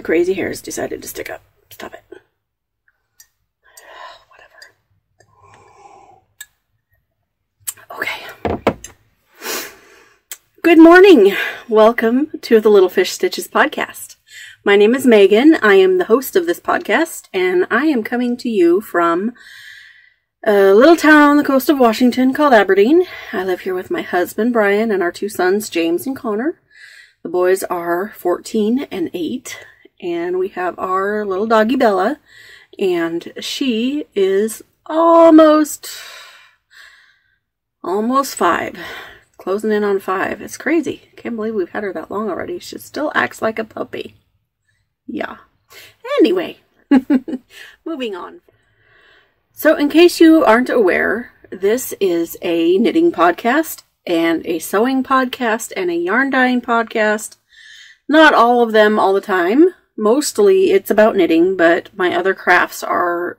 crazy hairs decided to stick up. Stop it. Whatever. Okay. Good morning. Welcome to the Little Fish Stitches podcast. My name is Megan. I am the host of this podcast, and I am coming to you from a little town on the coast of Washington called Aberdeen. I live here with my husband, Brian, and our two sons, James and Connor. The boys are 14 and 8, and we have our little doggy, Bella, and she is almost 5. Closing in on 5. It's crazy. Can't believe we've had her that long already. She still acts like a puppy. Yeah. Anyway, moving on. So in case you aren't aware, this is a knitting podcast and a sewing podcast and a yarn dyeing podcast. Not all of them all the time. Mostly it's about knitting, but my other crafts are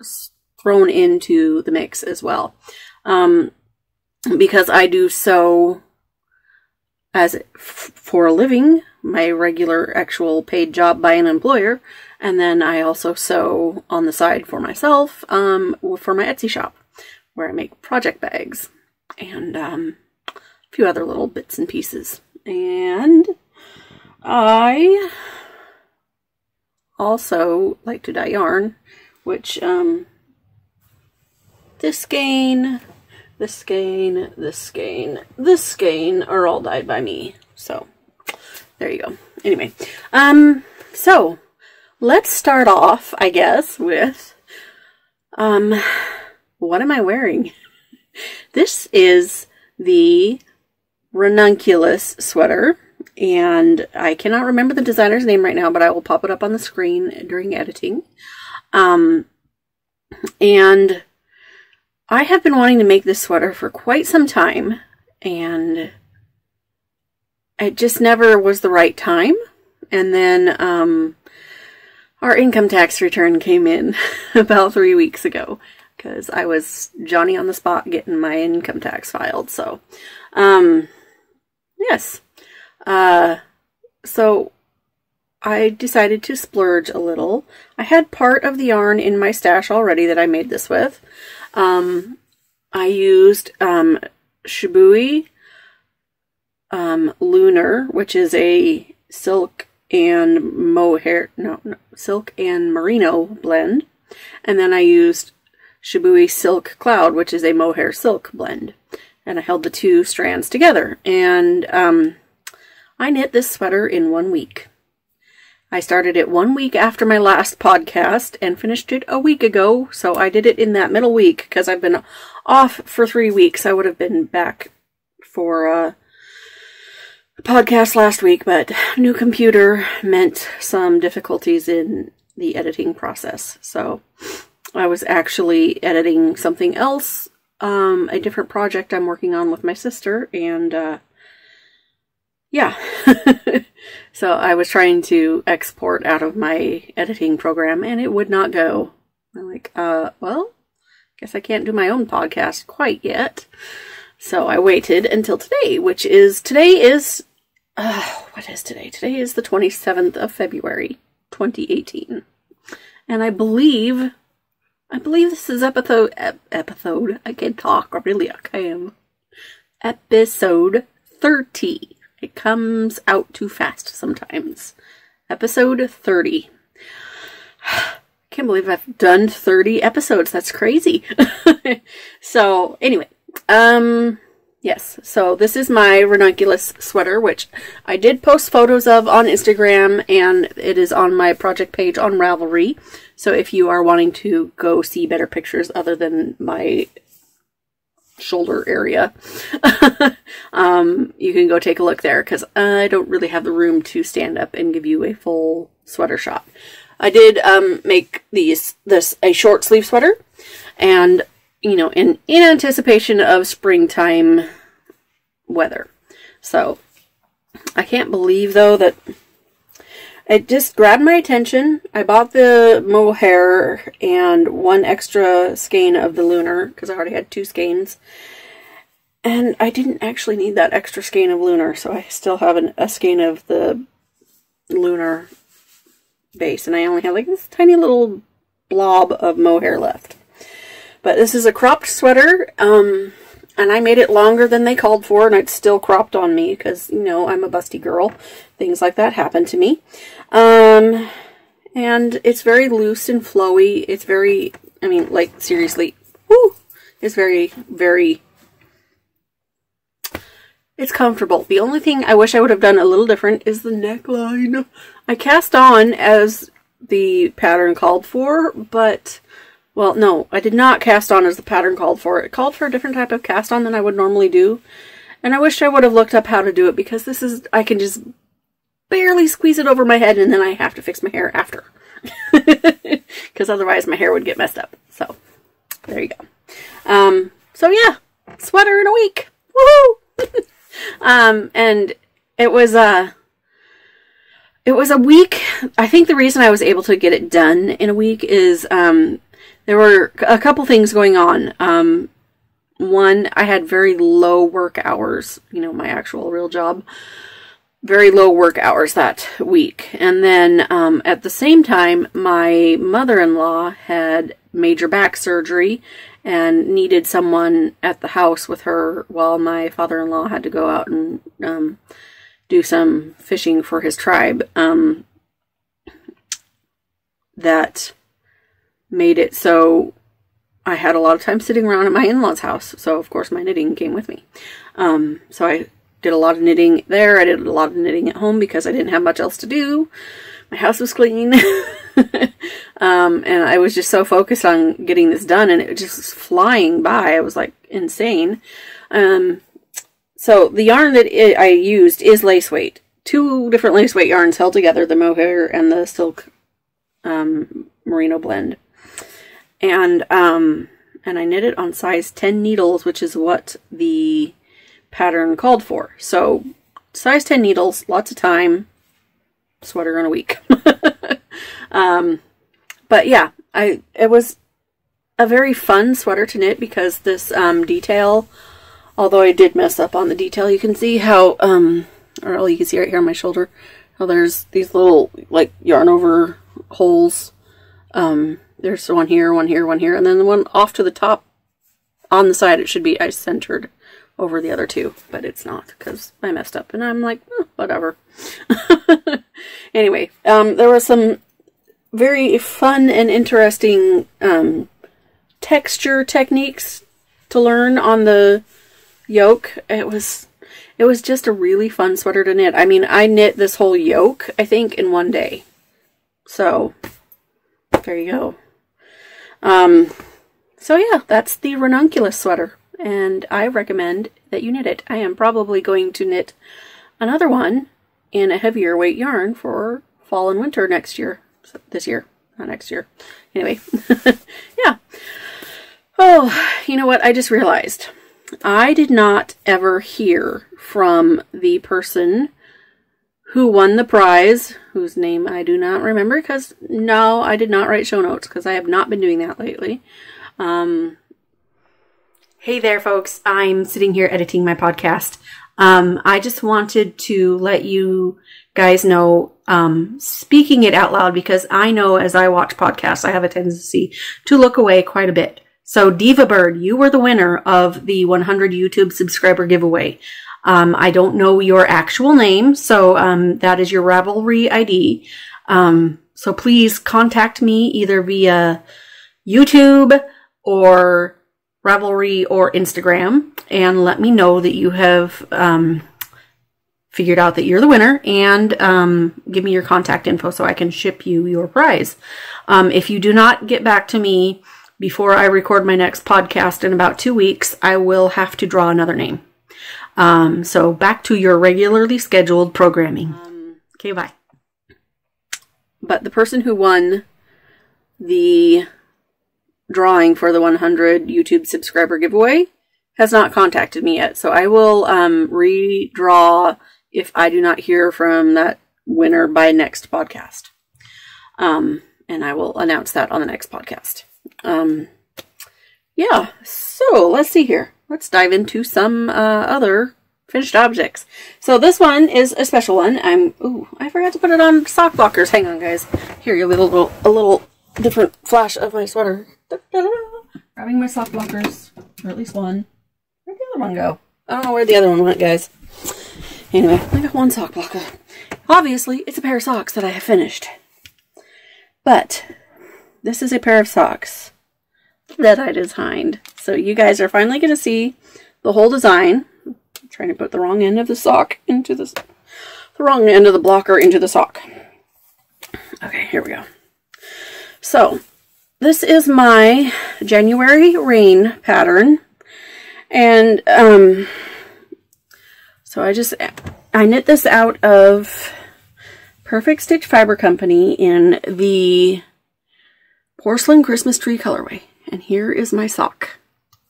thrown into the mix as well. Because I do sew for a living, my regular actual paid job by an employer, and then I also sew on the side for myself for my Etsy shop, where I make project bags and a few other little bits and pieces. And I also like to dye yarn, which this skein are all dyed by me. So, there you go. Anyway, so, let's start off, I guess, with, what am I wearing? This is the Ranunculus sweater, and I cannot remember the designer's name right now, but I will pop it up on the screen during editing. And I have been wanting to make this sweater for quite some time, and it just never was the right time. And then our income tax return came in about 3 weeks ago, because I was Johnny on the spot getting my income tax filed. So, yes. So I decided to splurge a little. I had part of the yarn in my stash already that I made this with. I used Shibui Lunar, which is a silk and silk and merino blend, and then I used Shibui Silk Cloud, which is a mohair silk blend, and I held the two strands together, and I knit this sweater in 1 week. I started it 1 week after my last podcast and finished it a week ago, so I did it in that middle week because I've been off for 3 weeks. I would have been back for a podcast last week, but new computer meant some difficulties in the editing process. So I was actually editing something else, a different project I'm working on with my sister, and yeah. So I was trying to export out of my editing program, and it would not go. I'm like, well, guess I can't do my own podcast quite yet. So I waited until today, what is today? Today is the 27th of February, 2018. And I believe this is episode, I can talk, really, I am. Episode 30. It comes out too fast sometimes. Episode 30. Can't believe I've done 30 episodes. That's crazy. So, anyway. Yes. So, this is my Ranunculus sweater, which I did post photos of on Instagram, and it is on my project page on Ravelry. So, if you are wanting to go see better pictures other than my shoulder area, you can go take a look there, because I don't really have the room to stand up and give you a full sweater shot. I did make this a short sleeve sweater, and in anticipation of springtime weather. So I can't believe though that it just grabbed my attention. I bought the mohair and one extra skein of the lunar because I already had 2 skeins. And I didn't actually need that extra skein of lunar, so I still have a skein of the lunar base, and I only had like this tiny little blob of mohair left. But this is a cropped sweater, and I made it longer than they called for, and it's still cropped on me because, you know, I'm a busty girl. Things like that happen to me. And it's very loose and flowy. It's very, I mean, like, seriously, whoo! It's very, very, it's comfortable. The only thing I wish I would have done a little different is the neckline. I cast on as the pattern called for, but, well, no, I did not cast on as the pattern called for. It called for a different type of cast on than I would normally do. And I wish I would have looked up how to do it, because this is, I can just barely squeeze it over my head, and then I have to fix my hair after. Because otherwise my hair would get messed up. So, there you go. So yeah, sweater in a week. Woohoo! And it was a week. I think the reason I was able to get it done in a week is, there were a couple things going on. One, I had very low work hours, you know, my actual real job, very low work hours that week. And then, at the same time, my mother-in-law had major back surgery and needed someone at the house with her while my father-in-law had to go out and do some fishing for his tribe. That made it so I had a lot of time sitting around at my in-laws' house. So, of course, my knitting came with me. So I did a lot of knitting there. I did a lot of knitting at home because I didn't have much else to do. My house was clean. And I was just so focused on getting this done, and it just was flying by. I was like insane. So the yarn that I used is lace weight. 2 different lace weight yarns held together, the mohair and the silk merino blend. And I knit it on size 10 needles, which is what the pattern called for. So size 10 needles, lots of time, sweater in a week. But yeah, it was a very fun sweater to knit because this detail, although I did mess up on the detail, you can see how, or you can see right here on my shoulder, how there's these little, like, yarn over holes. There's one here, one here, one here, and then the one off to the top on the side, it should be centered over the other 2, but it's not because I messed up, and I'm like, whatever. Anyway, there was some very fun and interesting texture techniques to learn on the yoke. It was just a really fun sweater to knit. I mean, I knit this whole yoke, I think, in one day. So, there you go. So yeah, that's the ranunculus sweater, and I recommend that you knit it. I am probably going to knit another one in a heavier weight yarn for fall and winter next year. This year, not next year. Anyway, yeah. Oh, you know what? I just realized I did not ever hear from the person who won the prize, whose name I do not remember, because no, I did not write show notes because I have not been doing that lately. Hey there, folks. I'm sitting here editing my podcast. I just wanted to let you guys know, speaking it out loud, because I know as I watch podcasts, I have a tendency to look away quite a bit. So Diva Bird, you were the winner of the 100 YouTube subscriber giveaway. I don't know your actual name, so that is your Ravelry ID. So please contact me either via YouTube or Ravelry or Instagram and let me know that you have figured out that you're the winner, and give me your contact info so I can ship you your prize. If you do not get back to me before I record my next podcast in about 2 weeks, I will have to draw another name. So back to your regularly scheduled programming. Okay, bye. But the person who won the drawing for the 100 YouTube subscriber giveaway has not contacted me yet. So I will redraw if I do not hear from that winner by next podcast. And I will announce that on the next podcast. Yeah, so let's see here. Let's dive into some other finished objects. So this one is a special one. Ooh, I forgot to put it on sock blockers. Hang on, guys. Here, you get a little different flash of my sweater. Grabbing my sock blockers, or at least one. Where'd the other one go? I don't know where the other one went, guys. Anyway, I got one sock blocker. Obviously, it's a pair of socks that I have finished. But this is a pair of socks that I designed. So you guys are finally going to see the whole design. I'm trying to put the wrong end of the sock into the wrong end of the blocker into the sock. Okay, here we go. So this is my January rain pattern. And so I knit this out of Perfect Stitch Fiber Company in the Porcelain Christmas Tree colorway. And here is my sock.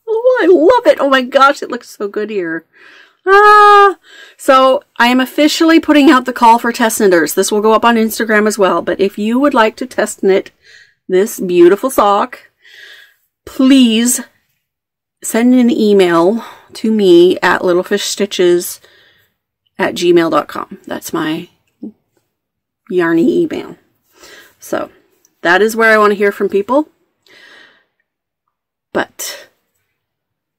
Oh, I love it. Oh my gosh, it looks so good here. So I am officially putting out the call for test knitters. This will go up on Instagram as well. But if you would like to test knit this beautiful sock, please send an email to me at littlefishstitches@gmail.com. That's my yarny email. So that is where I want to hear from people. But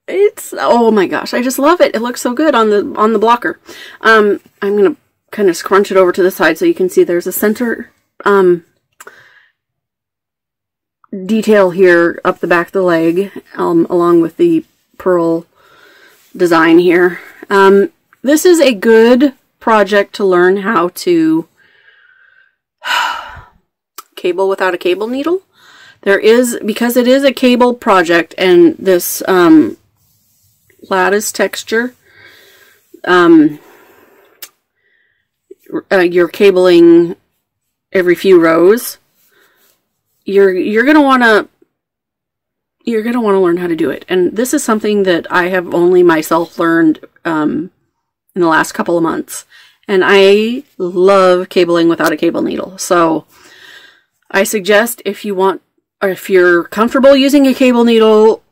it's, oh my gosh, I just love it. It looks so good on the blocker. I'm going to kind of scrunch it over to the side so you can see there's a center detail here up the back of the leg, along with the pearl design here. This is a good project to learn how to cable without a cable needle. Because it is a cable project and this lattice texture, you're cabling every few rows. You're gonna wanna learn how to do it. And this is something that I have only myself learned in the last couple of months. And I love cabling without a cable needle. So I suggest if you're comfortable using a cable needle,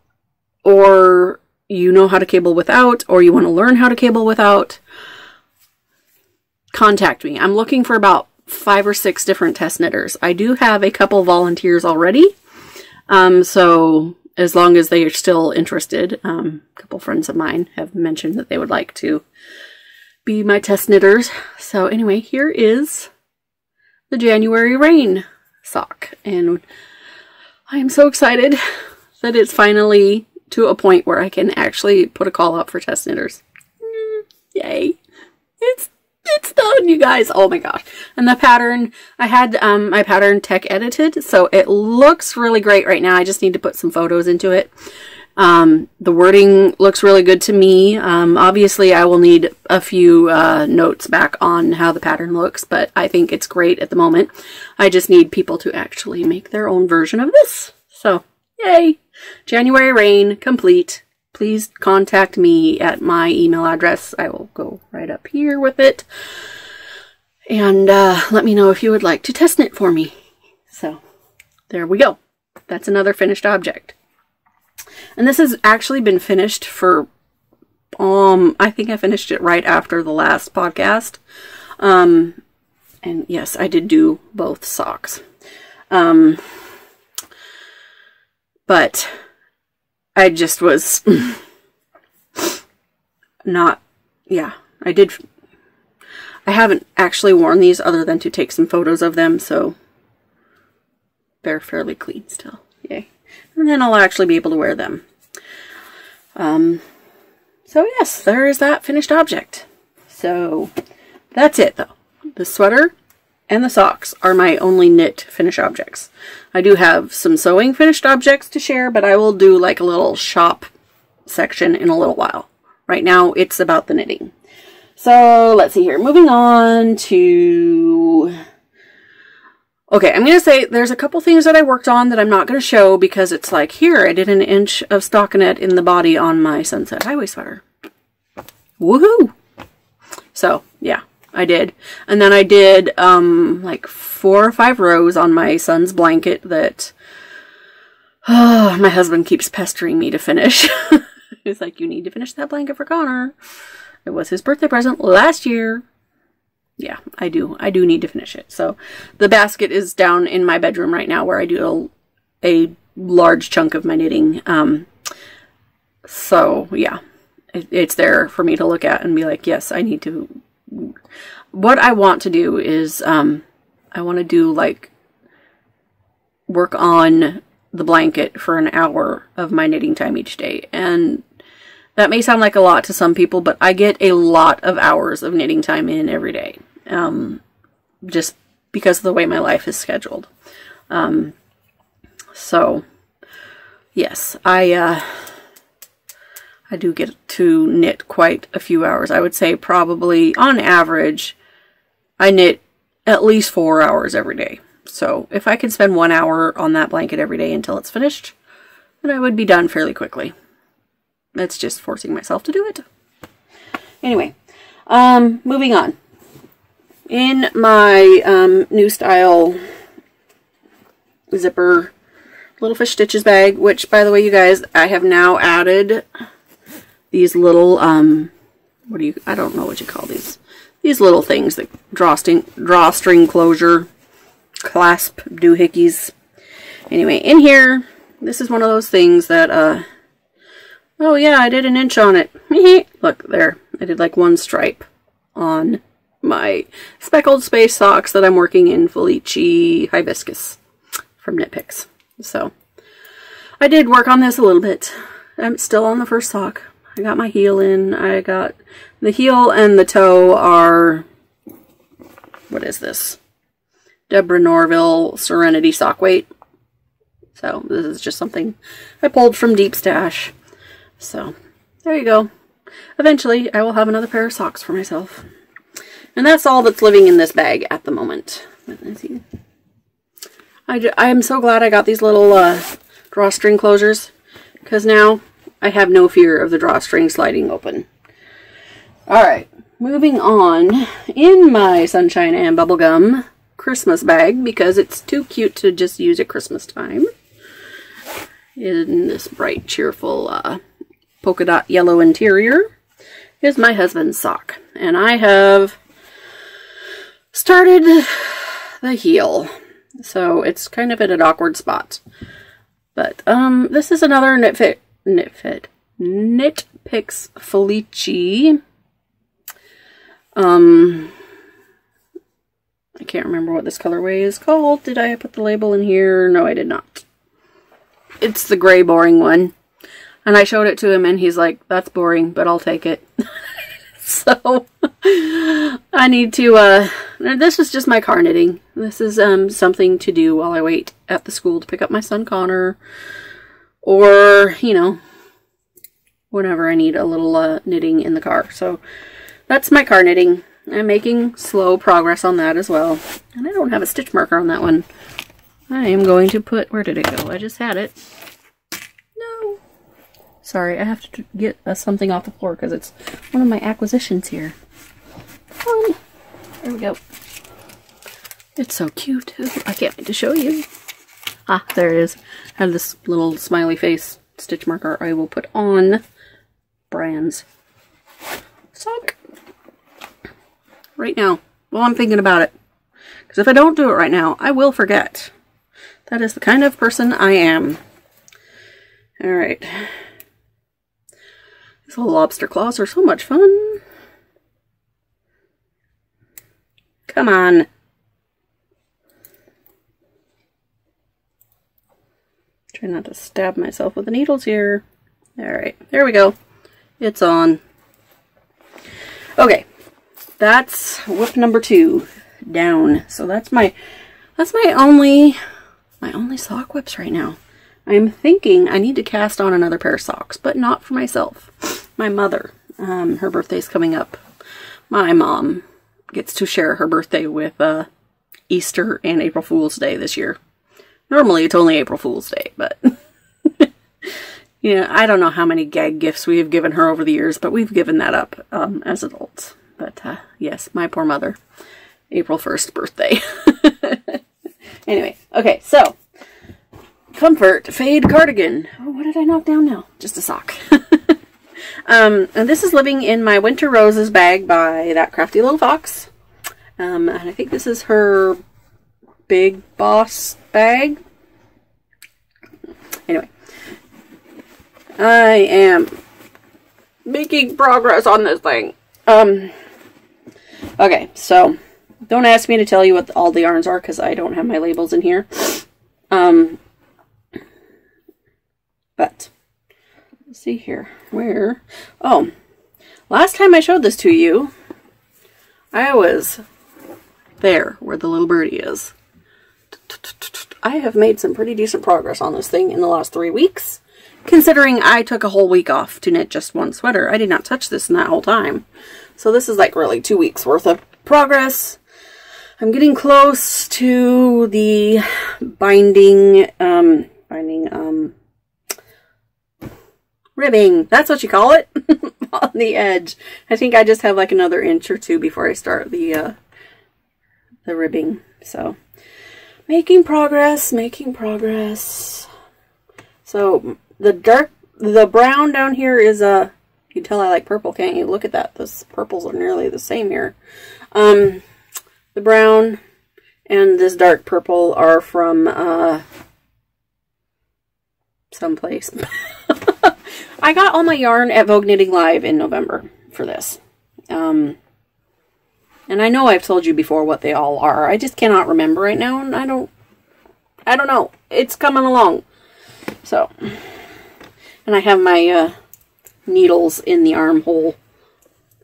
or you know how to cable without, or you want to learn how to cable without, contact me. I'm looking for about 5 or 6 different test knitters. I do have a couple volunteers already. So as long as they are still interested, a couple friends of mine have mentioned that they would like to be my test knitters. So anyway, here is the January rain sock. And I am so excited that it's finally to a point where I can actually put a call out for test knitters. Yay. It's done, you guys. Oh my gosh. And the pattern, I had my pattern tech edited, so it looks really great right now. I just need to put some photos into it. The wording looks really good to me. Obviously, I will need a few notes back on how the pattern looks, but I think it's great at the moment. I just need people to actually make their own version of this. So, yay! January rain, complete. Please contact me at my email address. I will go right up here with it. And let me know if you would like to test knit for me. So, there we go. That's another finished object. And this has actually been finished for, I think I finished it right after the last podcast. And yes, I did do both socks. But I just was not, yeah, I haven't actually worn these other than to take some photos of them, so they're fairly clean still. Yay. And then I'll actually be able to wear them. So yes, there is that finished object. So that's it though. The sweater and the socks are my only knit finished objects. I do have some sewing finished objects to share, but I will do like a little shop section in a little while. Right now it's about the knitting. So let's see here. Moving on to... Okay, I'm going to say there's a couple things that I worked on that I'm not going to show because it's like, here, I did an inch of stockinette in the body on my Sunset Highway sweater. Woohoo! So, yeah, I did. And then I did like 4 or 5 rows on my son's blanket that my husband keeps pestering me to finish. He's like, you need to finish that blanket for Connor. It was his birthday present last year. Yeah, I do need to finish it. So the basket is down in my bedroom right now where I do a large chunk of my knitting. So yeah, it's there for me to look at and be like, yes, I need to. What I want to do is, I want to do like work on the blanket for an hour of my knitting time each day. And that may sound like a lot to some people, but I get a lot of hours of knitting time in every day. Just because of the way my life is scheduled. So yes, I do get to knit quite a few hours. I would say probably on average, I knit at least 4 hours every day. So if I could spend 1 hour on that blanket every day until it's finished, then I would be done fairly quickly. That's just forcing myself to do it. Anyway, moving on. In my new style zipper Little Fish Stitches bag, which by the way, you guys, I have now added these little, I don't know what you call these. These little things that drawstring closure, clasp doohickeys. Anyway, in here, this is one of those things that, oh yeah, I did an inch on it. Look, there. I did like one stripe on my speckled space socks that I'm working in Felici Hibiscus from Knit Picks. So, I did work on this a little bit. I'm still on the first sock. I got my heel in. I got the heel and the toe are, what is this? Deborah Norville Serenity sock weight. So this is just something I pulled from Deep Stash. So there you go. Eventually I will have another pair of socks for myself. And that's all that's living in this bag at the moment. I am so glad I got these little drawstring closures, because now I have no fear of the drawstring sliding open. Alright, moving on. In my Sunshine and Bubblegum Christmas bag, because it's too cute to just use at Christmas time, in this bright, cheerful polka dot yellow interior, is my husband's sock. And I have started the heel. So it's kind of at an awkward spot. But this is another Knit Picks Felici. I can't remember what this colorway is called. Did I put the label in here? No, I did not. It's the gray boring one. And I showed it to him and he's like, that's boring, but I'll take it. So, I need to, this is just my car knitting. This is something to do while I wait at the school to pick up my son Connor. Or, you know, whenever I need a little knitting in the car. So, that's my car knitting. I'm making slow progress on that as well. And I don't have a stitch marker on that one. I am going to put, where did it go? I just had it. No. Sorry, I have to get something off the floor because it's one of my acquisitions here. Fun. There we go. It's so cute. I can't wait to show you. Ah, there it is. I have this little smiley face stitch marker I will put on Brian's sock right now while I'm thinking about it. Because if I don't do it right now, I will forget. That is the kind of person I am. Alright. These little lobster claws are so much fun. Come on. Try not to stab myself with the needles here. Alright, there we go. It's on. Okay. That's whip number 2 down. So that's my only sock whips right now. I'm thinking I need to cast on another pair of socks, but not for myself. My mother, her birthday's coming up. My mom gets to share her birthday with Easter and April Fool's Day this year. Normally it's only April Fool's Day, but yeah, I don't know how many gag gifts we have given her over the years, but we've given that up as adults. But yes, my poor mother. April 1st birthday. Anyway, okay, so Comfort Fade Cardigan. Oh, what did I knock down now? Just a sock. And this is living in my Winter Roses bag by That Crafty Little Fox. And I think this is her Big Boss bag. Anyway, I am making progress on this thing. Okay, so don't ask me to tell you what all the yarns are because I don't have my labels in here. But let's see here. Where? Oh, last time I showed this to you, I was there where the little birdie is. I have made some pretty decent progress on this thing in the last 3 weeks, considering I took a whole week off to knit just one sweater. I did not touch this in that whole time. So this is like really 2 weeks worth of progress. I'm getting close to the ribbing. That's what you call it. On the edge. I think I just have like another inch or two before I start the ribbing. So making progress, making progress. So the brown down here is you can tell I like purple, can't you? Look at that. Those purples are nearly the same here. The brown and this dark purple are from someplace. I got all my yarn at Vogue Knitting Live in November for this. And I know I've told you before what they all are. I just cannot remember right now, and I don't know. It's coming along. So, and I have my needles in the armhole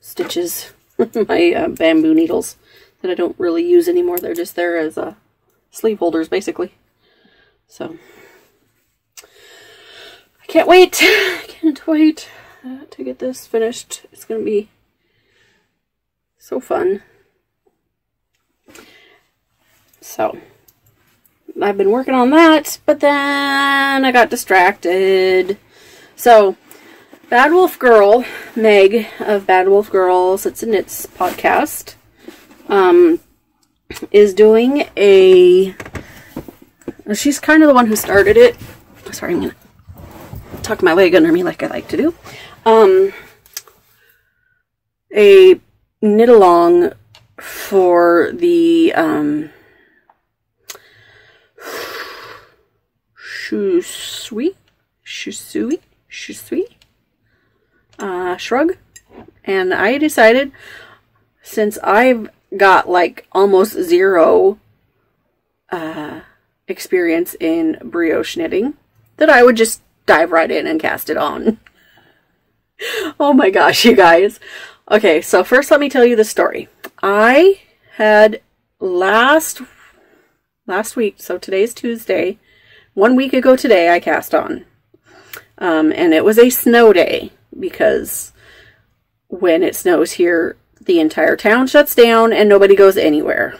stitches. My bamboo needles that I don't really use anymore. They're just there as sleeve holders, basically. So, I can't wait. I can't wait to get this finished. It's going to be so fun. So, I've been working on that, but then I got distracted. So, Bad Wolf Girl, Meg of Bad Wolf Girls, It's a Knits podcast, is doing she's kind of the one who started it. Sorry, I'm going to tuck my leg under me like I like to do. A knit along for the Shusui shrug, and I decided, since I've got like almost zero experience in brioche knitting, that I would just dive right in and cast it on. Oh my gosh, you guys. Okay, so first let me tell you the story. I had last week, so today's Tuesday, 1 week ago today, I cast on. And it was a snow day, because when it snows here, the entire town shuts down and nobody goes anywhere.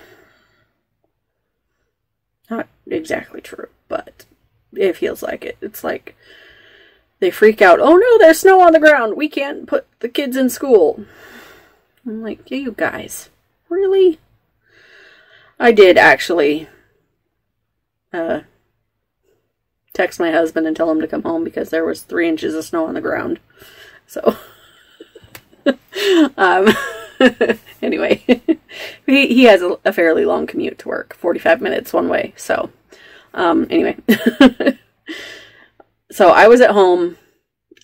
Not exactly true, but it feels like it. It's like they freak out. Oh no, there's snow on the ground. We can't put the kids in school. I'm like, yeah, you guys, really? I did actually text my husband and tell him to come home because there was 3 inches of snow on the ground. So, anyway, he has a fairly long commute to work, 45 minutes one way. So, anyway, so I was at home.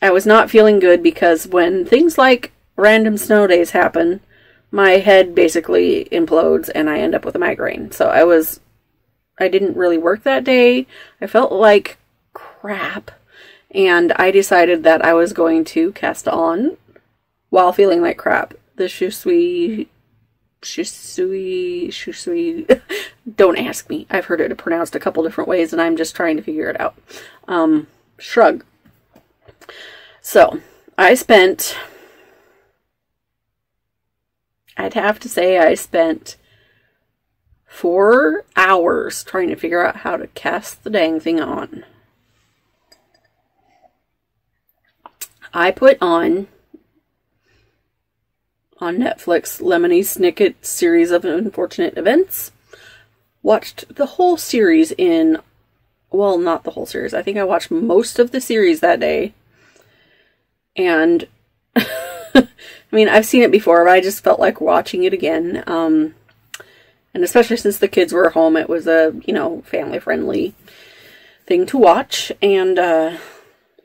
I was not feeling good because when things like random snow days happen, my head basically implodes and I end up with a migraine. So I didn't really work that day. I felt like crap. And I decided that I was going to cast on, while feeling like crap, the Shusui, don't ask me. I've heard it pronounced a couple different ways and I'm just trying to figure it out. Shrug. So, I'd have to say I spent 4 hours trying to figure out how to cast the dang thing on. I put on Netflix Lemony Snicket Series of Unfortunate Events. Watched the whole series well, not the whole series. I think I watched most of the series that day. And I mean, I've seen it before, but I just felt like watching it again. And especially since the kids were home, it was a, you know, family-friendly thing to watch. And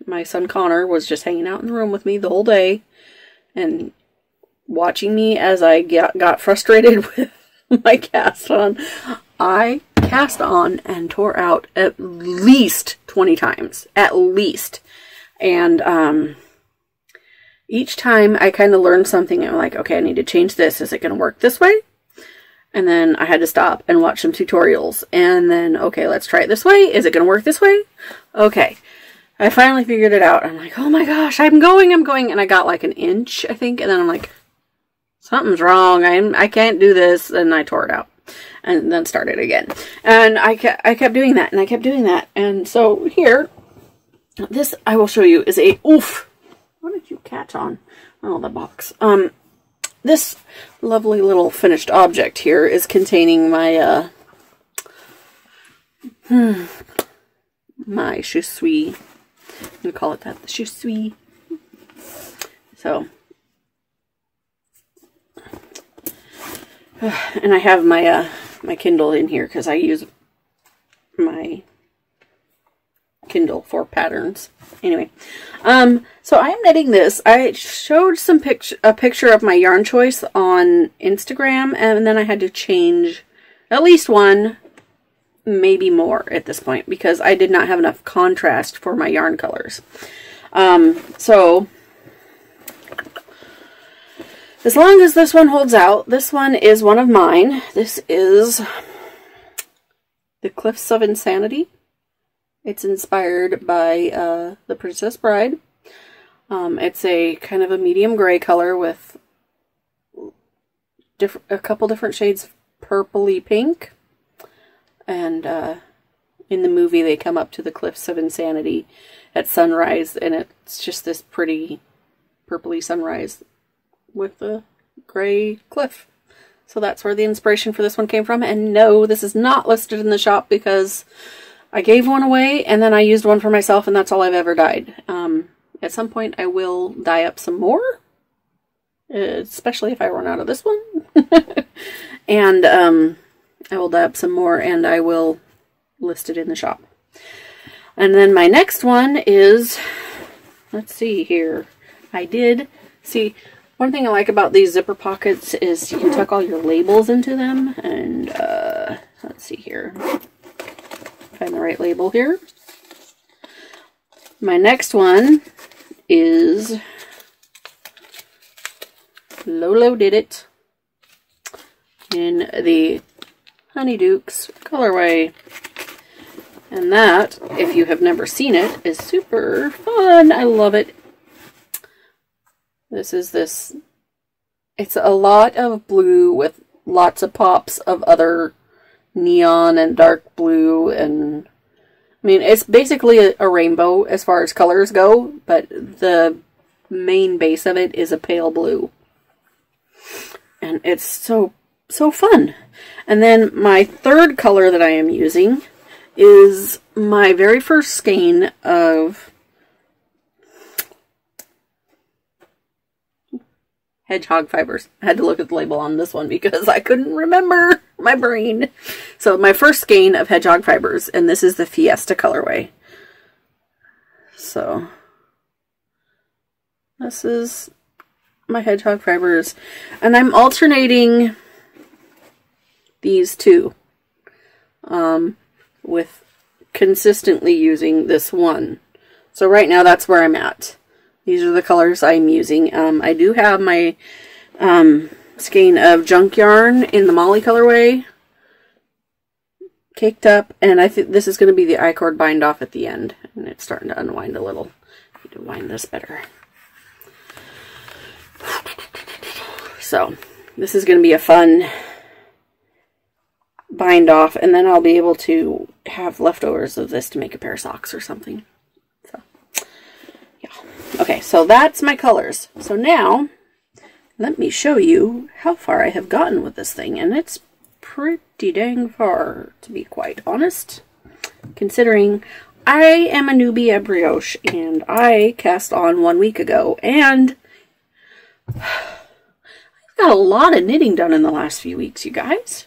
my son Connor was just hanging out in the room with me the whole day and watching me as I got frustrated with my cast on. I cast on and tore out at least 20 times. At least. And each time I kind of learned something. I'm like, okay, I need to change this. Is it going to work this way? And then I had to stop and watch some tutorials. And then, okay, let's try it this way. Is it going to work this way? Okay. I finally figured it out. I'm like, oh my gosh, I'm going. And I got like an inch, I think. And then I'm like, something's wrong. I can't do this. And I tore it out. And then started again. And I kept doing that. And I kept doing that. And so here, this I will show you is a, oof. What did you catch on? Oh, the box. This lovely little finished object here is containing my, my Shu Sui. I'm going to call it that. The Shu Sui. So. And I have my, my Kindle in here because I use my Kindle for patterns. Anyway, so I'm knitting this. I showed a picture of my yarn choice on Instagram, and then I had to change at least one, maybe more at this point, because I did not have enough contrast for my yarn colors. So as long as this one holds out, this one is one of mine. This is The Cliffs of Insanity. It's inspired by The Princess Bride. It's a kind of a medium gray color with a couple different shades of purpley pink. And in the movie they come up to the Cliffs of Insanity at sunrise, and it's just this pretty purpley sunrise with a gray cliff. So that's where the inspiration for this one came from. And no, this is not listed in the shop because I gave one away and then I used one for myself, and that's all I've ever dyed. At some point I will dye up some more, especially if I run out of this one. And I will dye up some more and I will list it in the shop. And then my next one is, let's see here. See, one thing I like about these zipper pockets is you can tuck all your labels into them. And let's see here. Find the right label here. My next one is Lolo Did It in the Honeydukes colorway. And that, if you have never seen it, is super fun. I love it. It's a lot of blue with lots of pops of other neon and dark blue, and I mean, it's basically a rainbow as far as colors go, but the main base of it is a pale blue. And it's so fun. And then my third color that I am using is my very first skein of Hedgehog Fibers. I had to look at the label on this one because I couldn't remember, my brain. So my first skein of Hedgehog Fibers, and this is the Fiesta colorway. So this is my Hedgehog Fibers, and I'm alternating these two with consistently using this one. So right now that's where I'm at. These are the colors I'm using. I do have my skein of Junk Yarn in the Molly colorway caked up, and I think this is going to be the I-cord bind off at the end, and it's starting to unwind a little. I need to wind this better. So this is going to be a fun bind off, and then I'll be able to have leftovers of this to make a pair of socks or something. So yeah. Okay, so that's my colors. So now let me show you how far I have gotten with this thing, and it's pretty dang far, to be quite honest, considering I am a newbie at brioche and I cast on 1 week ago, and I've got a lot of knitting done in the last few weeks, you guys.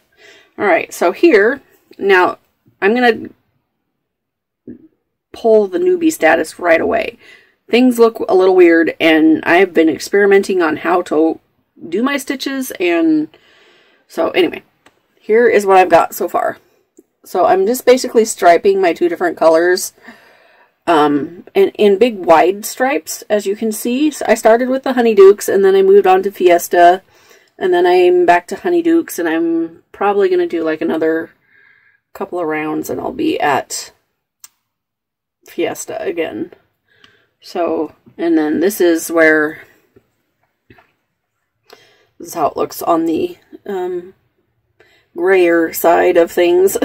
Alright, so here, now, I'm going to pull the newbie status right away. Things look a little weird, and I've been experimenting on how to do my stitches, and so anyway, here is what I've got so far. So I'm just basically striping my two different colors and in big wide stripes, as you can see. So I started with the Honeydukes, and then I moved on to Fiesta, and then I'm back to Honeydukes, and I'm probably going to do like another couple of rounds, and I'll be at Fiesta again. So, and then this is where, this is how it looks on the grayer side of things.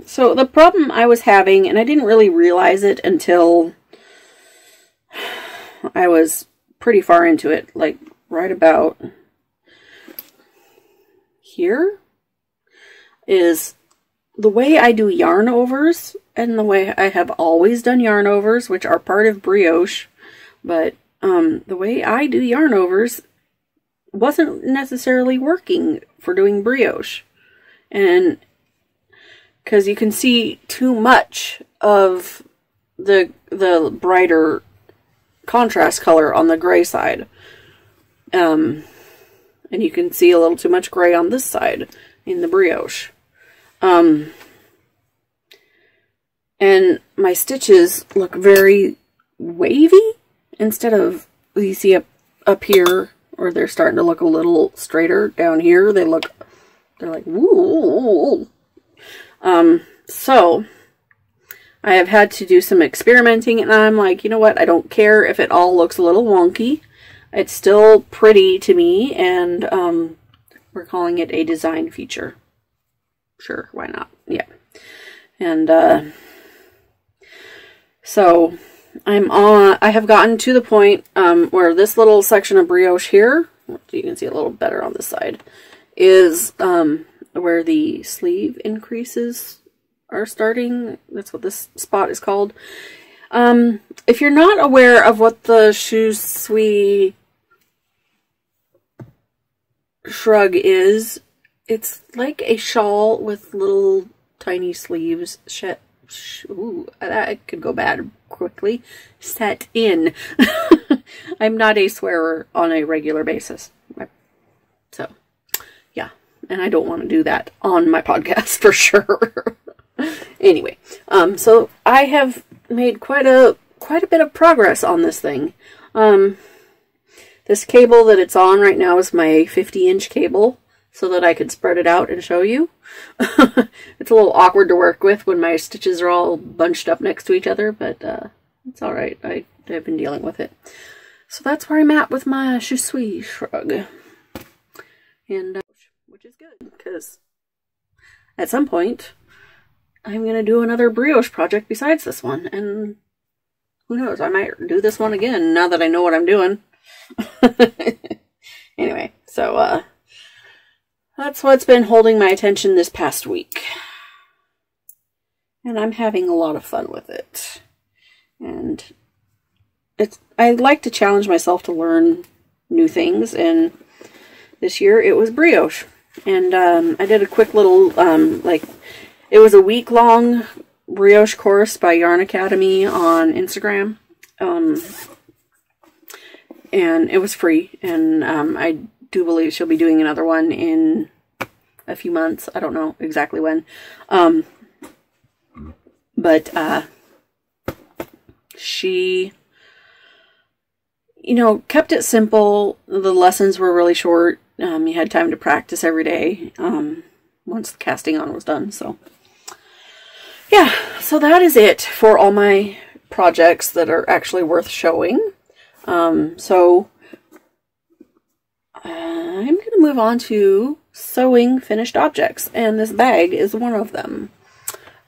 So the problem I was having, and I didn't really realize it until I was pretty far into it, like right about here, is the way I do yarn overs, and the way I have always done yarn overs, which are part of brioche, but the way I do yarn overs wasn't necessarily working for doing brioche. And because you can see too much of the brighter contrast color on the gray side. And you can see a little too much gray on this side in the brioche. And my stitches look very wavy instead of, you see up here, or they're starting to look a little straighter down here. They're like, woo. So I have had to do some experimenting, and I'm like, you know what? I don't care if it all looks a little wonky. It's still pretty to me, and we're calling it a design feature. Sure, why not? Yeah. And so I have gotten to the point where this little section of brioche here, you can see a little better on this side, is where the sleeve increases are starting. That's what this spot is called. If you're not aware of what the Shui shrug is, it's like a shawl with little tiny sleeves. Ooh, that could go bad quickly. Set in. I'm not a swearer on a regular basis. So, yeah. And I don't want to do that on my podcast for sure. Anyway, so I have made quite a bit of progress on this thing. This cable that it's on right now is my 50-inch cable, so that I could spread it out and show you. It's a little awkward to work with when my stitches are all bunched up next to each other, but it's alright. I've been dealing with it. So that's where I'm at with my Shui shrug. And which is good, because at some point I'm going to do another brioche project besides this one, and who knows, I might do this one again now that I know what I'm doing. Anyway, so that's what's been holding my attention this past week. And I'm having a lot of fun with it. And I like to challenge myself to learn new things, and this year it was brioche. And I did a quick little, it was a week-long brioche course by Yarn Academy on Instagram. And it was free, and I do believe she'll be doing another one in a few months. I don't know exactly when. But she, kept it simple. The lessons were really short. You had time to practice every day once the casting on was done. So, yeah. So that is it for all my projects that are actually worth showing. So I'm going to move on to sewing finished objects, and this bag is one of them.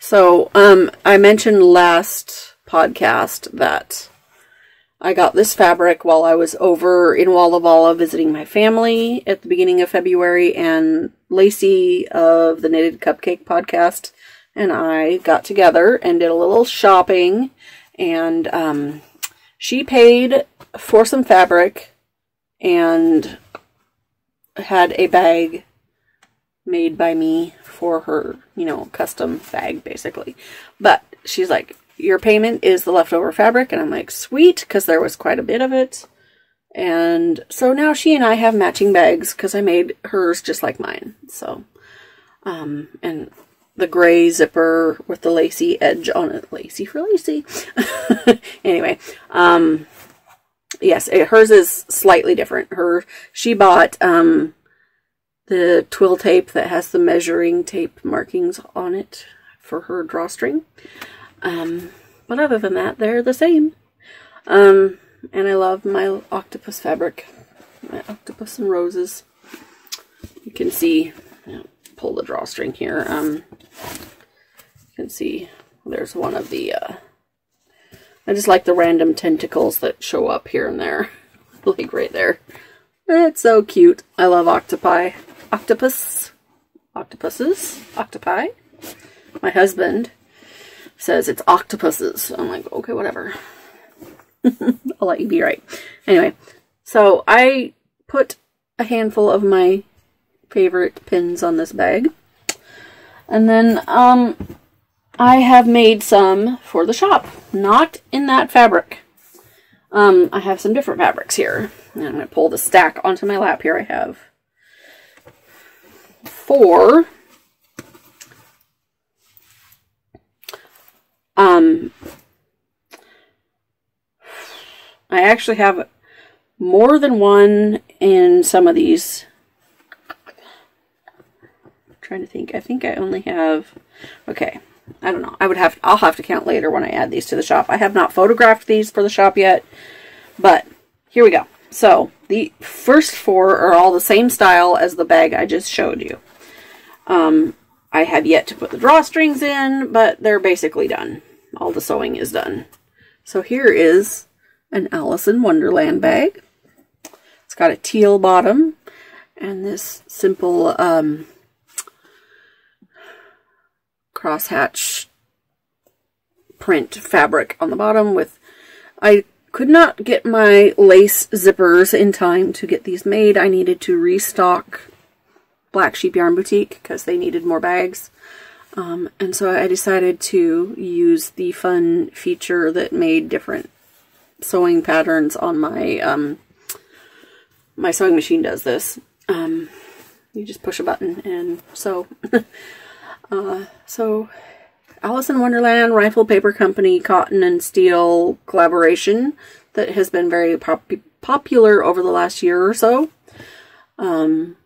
So, I mentioned last podcast that I got this fabric while I was over in Walla Walla visiting my family at the beginning of February, and Lacey of the Knitted Cupcake podcast and I got together and did a little shopping, and she paid for some fabric and had a bag made by me for her, you know, custom bag, basically. But she's like, your payment is the leftover fabric. And I'm like, sweet, because there was quite a bit of it. And so now she and I have matching bags because I made hers just like mine. So, and the gray zipper with the lacy edge on it. Lacy for lacy. Anyway, yes, hers is slightly different. She bought the twill tape that has the measuring tape markings on it for her drawstring. But other than that, they're the same. And I love my octopus fabric. My octopus and roses. You can see, pull the drawstring here. You can see there's one of the, I just like the random tentacles that show up here and there. Like right there. It's so cute. I love octopi. Octopuses. Octopi. My husband says it's octopuses. I'm like, okay, whatever. I'll let you be right. Anyway, so I put a handful of my favorite pins on this bag. And then I have made some for the shop. Not in that fabric. I have some different fabrics here. And I'm going to pull the stack onto my lap here. I have 4. I actually have more than one in some of these. I'm trying to think. I think I only have, okay, I don't know. I'll have to count later when I add these to the shop. I have not photographed these for the shop yet, but here we go. So the first 4 are all the same style as the bag I just showed you. I have yet to put the drawstrings in, but they're basically done. All the sewing is done. So here is an Alice in Wonderland bag. It's got a teal bottom and this simple crosshatch print fabric on the bottom with, I could not get my lace zippers in time to get these made. I needed to restock Black Sheep Yarn Boutique because they needed more bags. And so I decided to use the fun feature that made different sewing patterns on my, my sewing machine does this. You just push a button and sew. So Alice in Wonderland Rifle Paper Company Cotton and Steel collaboration that has been very popular over the last year or so. So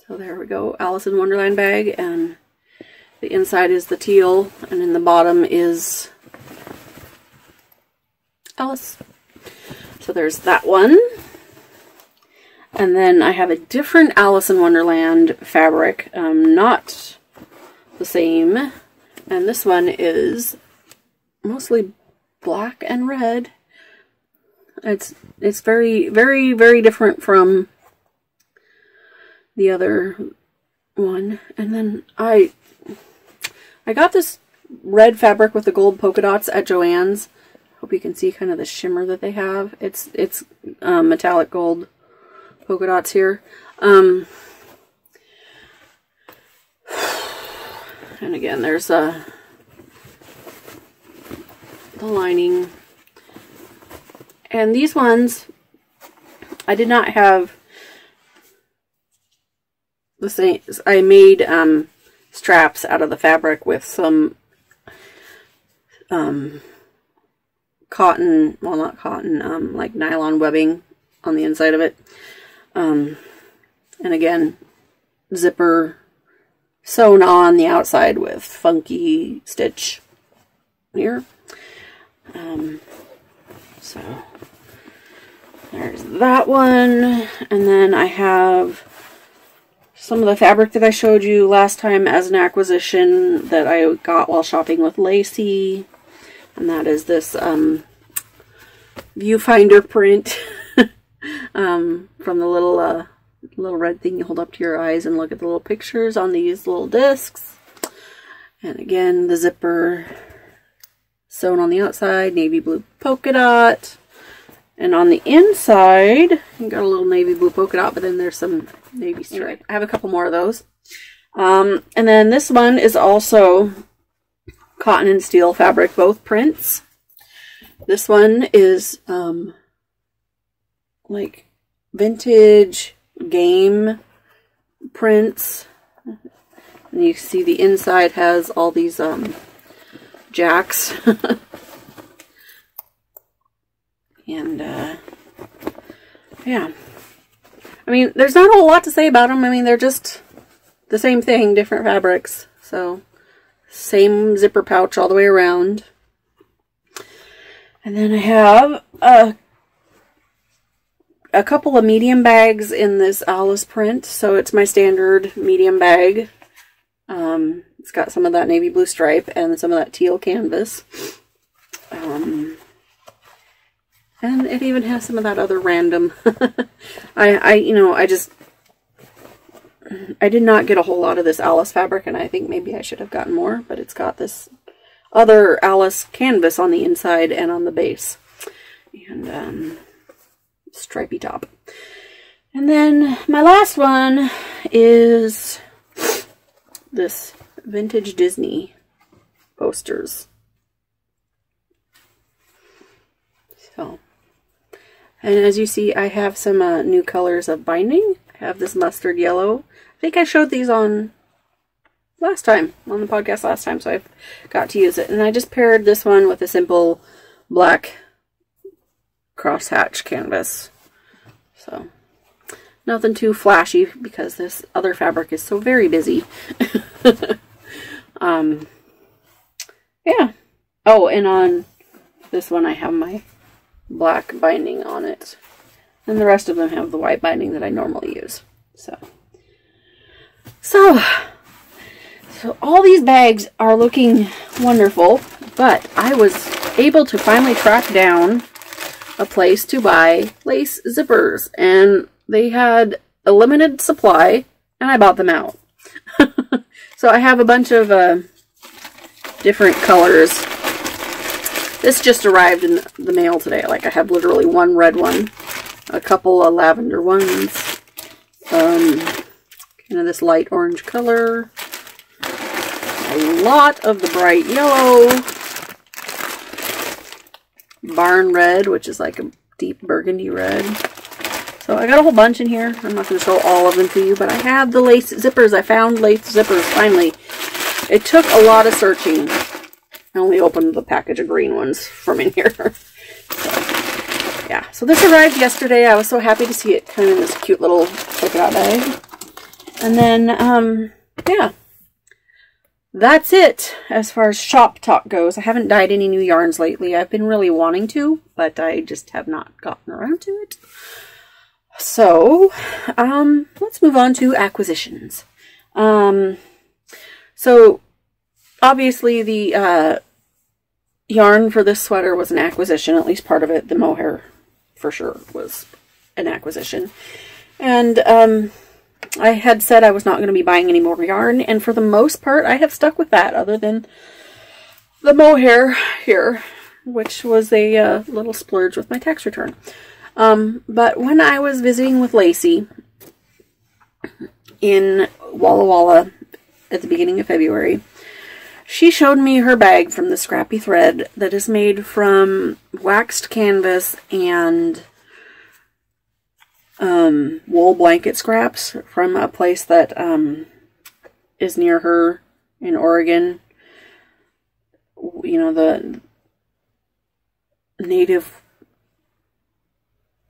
there we go, Alice in Wonderland bag, and the inside is the teal, and in the bottom is Alice. So there's that one. And then I have a different Alice in Wonderland fabric, not the same. And this one is mostly black and red. It's very, very, very different from the other one. And then I got this red fabric with the gold polka dots at Joann's. Hope you can see kind of the shimmer that they have. It's metallic gold polka dots here. And again, there's the lining. And these ones, I did not have the same. I made straps out of the fabric with some cotton, well, not cotton, like nylon webbing on the inside of it. And again, zipper sewn on the outside with funky stitch here. So there's that one. And then I have some of the fabric that I showed you last time as an acquisition that I got while shopping with Lacey. And that is this viewfinder print from the little red thing you hold up to your eyes and look at the little pictures on these little discs. And again, the zipper sewn on the outside, navy blue polka dot. And on the inside, you got a little navy blue polka dot, but then there's some navy stripe. I have a couple more of those. And then this one is also cotton and steel fabric, both prints. This one is like vintage game prints. And you see the inside has all these jacks. And yeah. I mean, there's not a whole lot to say about them. I mean, they're just the same thing, different fabrics. So, same zipper pouch all the way around. And then I have a couple of medium bags in this Alice print. So it's my standard medium bag. It's got some of that navy blue stripe and some of that teal canvas. And it even has some of that other random. I did not get a whole lot of this Alice fabric, and I think maybe I should have gotten more, but it's got this other Alice canvas on the inside and on the base. And stripy top. And then my last one is this vintage Disney posters. So, and as you see, I have some new colors of binding. I have this mustard yellow. I think I showed these on the podcast last time, so I've got to use it. And I just paired this one with a simple black crosshatch canvas. So, nothing too flashy because this other fabric is so very busy. Yeah. Oh, and on this one I have my black binding on it. And the rest of them have the white binding that I normally use. So all these bags are looking wonderful, but I was able to finally track down a place to buy lace zippers, and they had a limited supply, and I bought them out. So I have a bunch of different colors. This just arrived in the mail today. Like, I have literally one red one, a couple of lavender ones, kind of this light orange color, a lot of the bright yellow, barn red, which is like a deep burgundy red. So I got a whole bunch in here. I'm not going to show all of them to you, but I have the lace zippers. I found lace zippers finally. It took a lot of searching. I only opened the package of green ones from in here. So, yeah. So this arrived yesterday. I was so happy to see it kind of in this cute little polka dot bag. And then, yeah. That's it as far as shop talk goes. I haven't dyed any new yarns lately. I've been really wanting to, but I just have not gotten around to it. So, let's move on to acquisitions. So, obviously the yarn for this sweater was an acquisition, at least part of it. The mohair, for sure, was an acquisition. And, I had said I was not going to be buying any more yarn, and for the most part, I have stuck with that, other than the mohair here, which was a little splurge with my tax return. But when I was visiting with Lacey in Walla Walla at the beginning of February, she showed me her bag from the Scrappy Thread that is made from waxed canvas and wool blanket scraps from a place that is near her in Oregon. You know, the native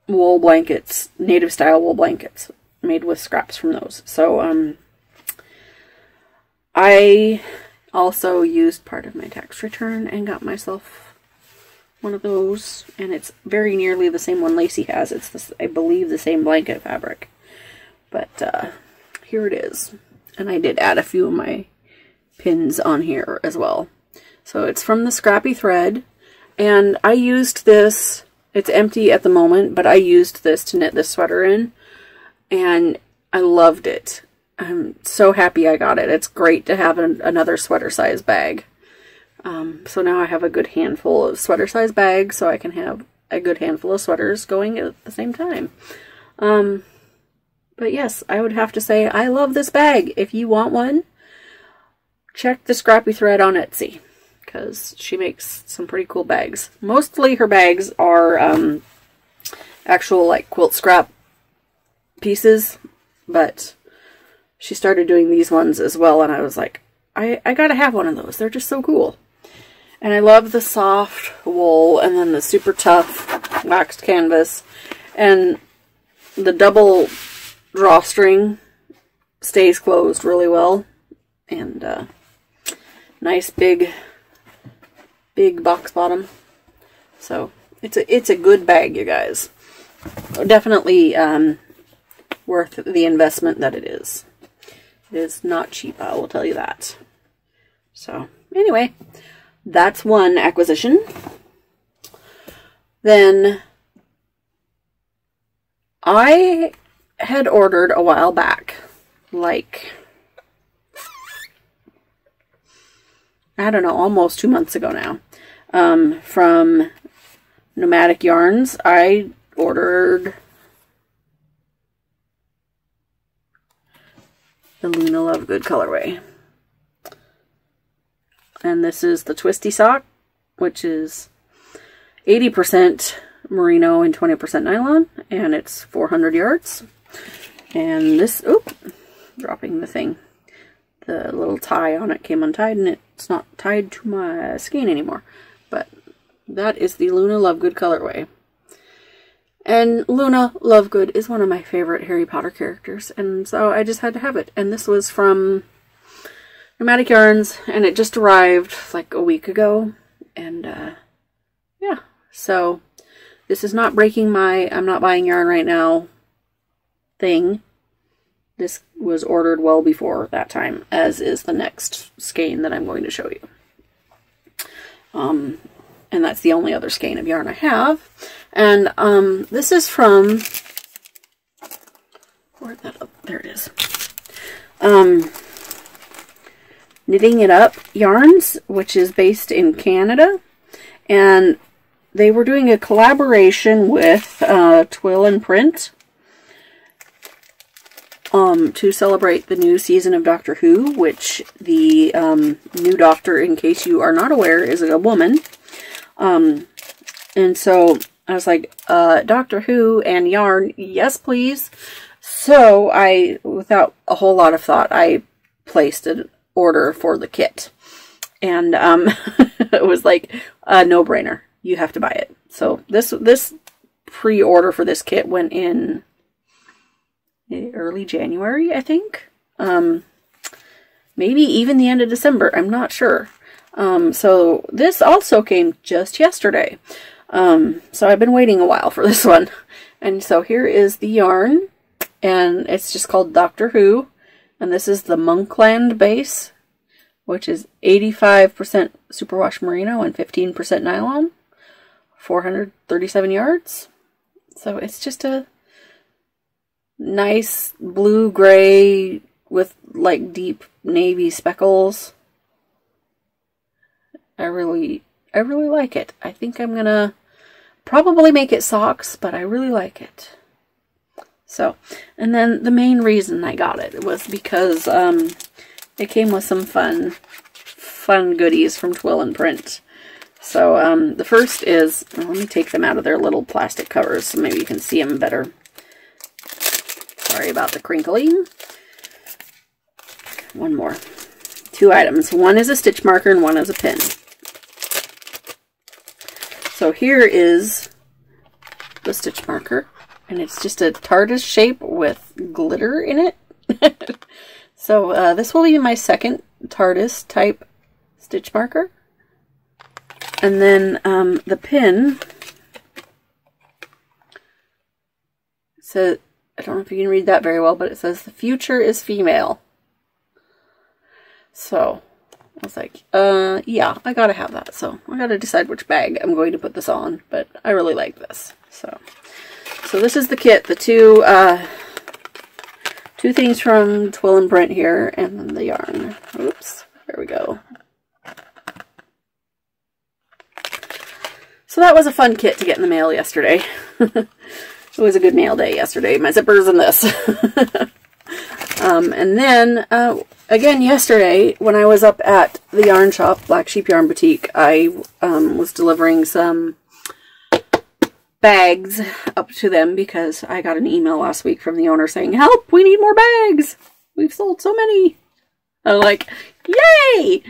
wool blankets, native style wool blankets made with scraps from those. So I also used part of my tax return and got myself one of those, and it's very nearly the same one Lacey has. It's this, I believe, the same blanket fabric, but here it is. And I did add a few of my pins on here as well. So it's from the Scrappy Thread, and I used this. It's empty at the moment, but I used this to knit this sweater in, and I loved it. I'm so happy I got it. It's great to have another sweater size bag. So now I have a good handful of sweater size bags, so I can have a good handful of sweaters going at the same time. But yes, I would have to say I love this bag. If you want one, check the Scrappy Thread on Etsy, because she makes some pretty cool bags. Mostly her bags are actual like quilt scrap pieces, but she started doing these ones as well, and I was like, I gotta have one of those. They're just so cool. And I love the soft wool, and then the super tough waxed canvas, and the double drawstring stays closed really well, and nice big box bottom. So it's a good bag, you guys. Definitely worth the investment that it is. It is not cheap, I will tell you that. So anyway, that's one acquisition. Then I had ordered a while back, like, I don't know, almost 2 months ago now, from Nomadic Yarns. I ordered the Luna Lovegood colorway. And this is the Twisty Sock, which is 80% merino and 20% nylon, and it's 400 yards. And this, oop, dropping the thing. The little tie on it came untied, and it's not tied to my skein anymore. But that is the Luna Lovegood colorway. And Luna Lovegood is one of my favorite Harry Potter characters, and so I just had to have it. And this was from Nomadic Yarns, and it just arrived like a week ago. And yeah, so this is not breaking my I'm not buying yarn right now thing. This was ordered well before that time, as is the next skein that I'm going to show you. And that's the only other skein of yarn I have. And this is from, where'd that up? There it is. Knitting It Up Yarns, which is based in Canada. And they were doing a collaboration with Twill and Print to celebrate the new season of Doctor Who, which the new Doctor, in case you are not aware, is a woman. And so I was like, Doctor Who and yarn, yes please. So I, without a whole lot of thought, I placed an order for the kit. And it was like a no-brainer. You have to buy it. So this pre-order for this kit went in early January, I think. Maybe even the end of December. I'm not sure. So this also came just yesterday. So I've been waiting a while for this one. And so here is the yarn, and it's just called Doctor Who. And this is the Monkland base, which is 85% superwash merino and 15% nylon. 437 yards. So it's just a nice blue-gray with like deep navy speckles. I really like it. I think I'm gonna probably make it socks, but I really like it. So, and then the main reason I got it was because it came with some fun goodies from Twill and Print. So the first is, well, let me take them out of their little plastic covers so maybe you can see them better. Sorry about the crinkling. One more. 2 items. One is a stitch marker and one is a pin. So here is the stitch marker, and it's just a TARDIS shape with glitter in it. So this will be my second TARDIS type stitch marker. And then the pin, so I don't know if you can read that very well, but it says the future is female. So I was like, yeah, I gotta have that. So I gotta decide which bag I'm going to put this on, but I really like this. So this is the kit, the two things from Twill and Print here, and then the yarn. Oops, there we go. So that was a fun kit to get in the mail yesterday. It was a good mail day yesterday. My zippers and this. And then, again, yesterday, when I was up at the yarn shop, Black Sheep Yarn Boutique, I was delivering some bags up to them because I got an email last week from the owner saying, help, we need more bags. We've sold so many. I'm like, yay!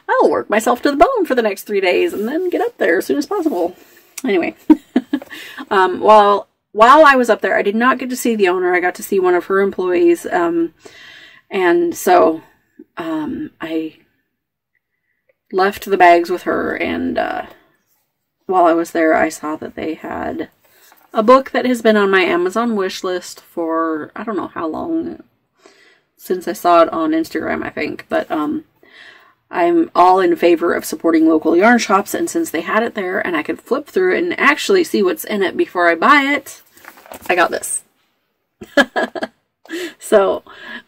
I'll work myself to the bone for the next 3 days and then get up there as soon as possible. Anyway, while I was up there, I did not get to see the owner. I got to see one of her employees. And so I left the bags with her, and while I was there, I saw that they had a book that has been on my Amazon wish list for, I don't know how long, since I saw it on Instagram, I think, but I'm all in favor of supporting local yarn shops, and since they had it there and I could flip through it and actually see what's in it before I buy it, I got this. So,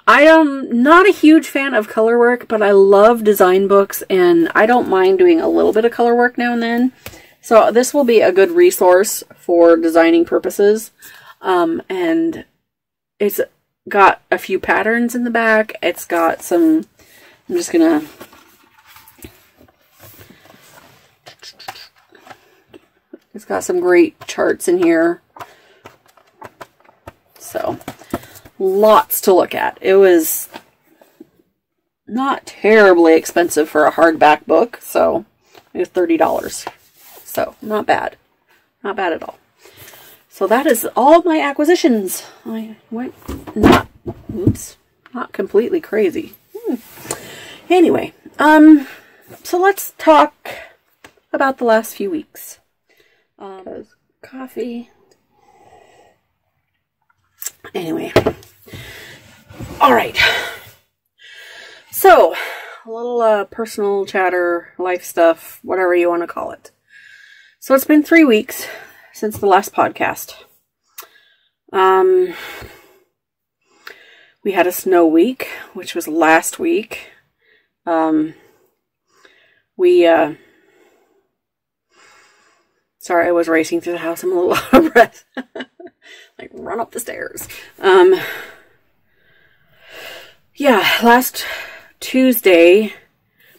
I am not a huge fan of color work, but I love design books, and I don't mind doing a little bit of color work now and then. So, this will be a good resource for designing purposes. And it's got a few patterns in the back. It's got some, I'm just gonna, it's got some great charts in here. So, lots to look at. It was not terribly expensive for a hardback book, so it was $30. So, not bad. Not bad at all. So that is all my acquisitions. I went not completely crazy. Anyway, so let's talk about the last few weeks. Coffee. Anyway. Alright. So, a little personal chatter, life stuff, whatever you want to call it. So it's been 3 weeks since the last podcast. We had a snow week, which was last week. Sorry, I was racing through the house. I'm a little out of breath. Like, run up the stairs. Yeah, last Tuesday,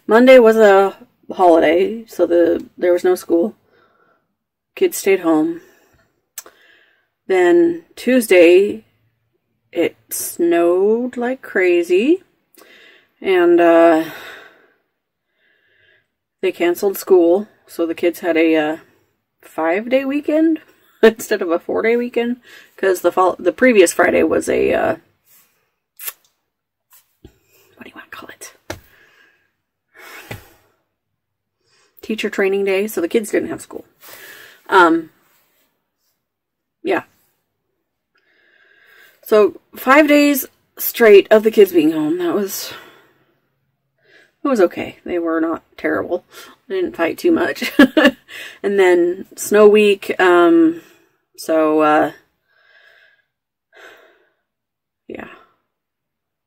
Monday was a holiday, so there was no school. Kids stayed home. Then Tuesday, it snowed like crazy, and they canceled school, so the kids had a 5-day weekend instead of a 4-day weekend, because the previous Friday was a what do you want to call it? Teacher training day, so the kids didn't have school. Yeah. So 5 days straight of the kids being home. It was okay. They were not terrible. They didn't fight too much. And then snow week. Yeah.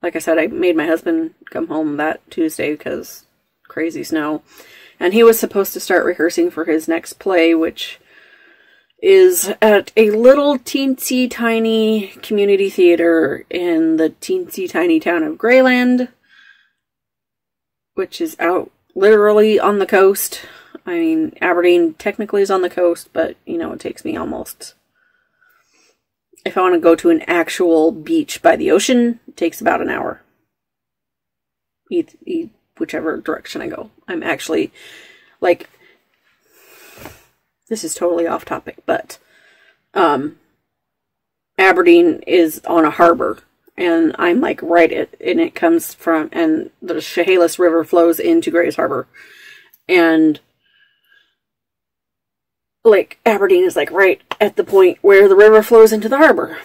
Like I said, I made my husband come home that Tuesday because crazy snow. And he was supposed to start rehearsing for his next play, which is at a little teensy tiny community theater in the teensy tiny town of Grayland, which is out literally on the coast. I mean, Aberdeen technically is on the coast, but, you know, it takes me almost, if I want to go to an actual beach by the ocean, it takes about an hour. Whichever direction I go. I'm actually, like, this is totally off topic, but Aberdeen is on a harbor, and I'm like right and it comes from, and the Chehalis River flows into Grays Harbor, and like Aberdeen is like right at the point where the river flows into the harbor,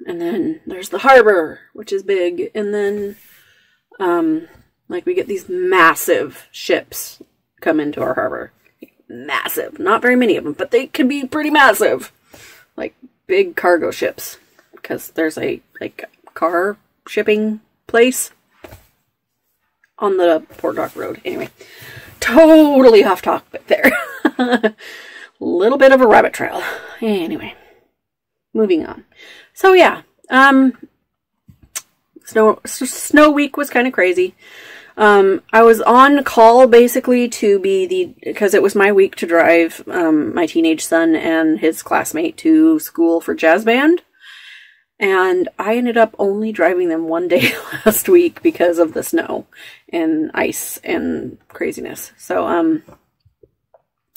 and then there's the harbor, which is big, and then like we get these massive ships come into our harbor. Massive. Not very many of them, but they can be pretty massive. Like big cargo ships. Because there's a like car shipping place on the Port Dock Road. Anyway. Totally off topic there. little bit of a rabbit trail. Anyway, moving on. So yeah, snow week was kind of crazy. I was on call basically to be because it was my week to drive my teenage son and his classmate to school for jazz band. And I ended up only driving them one day last week because of the snow and ice and craziness. So,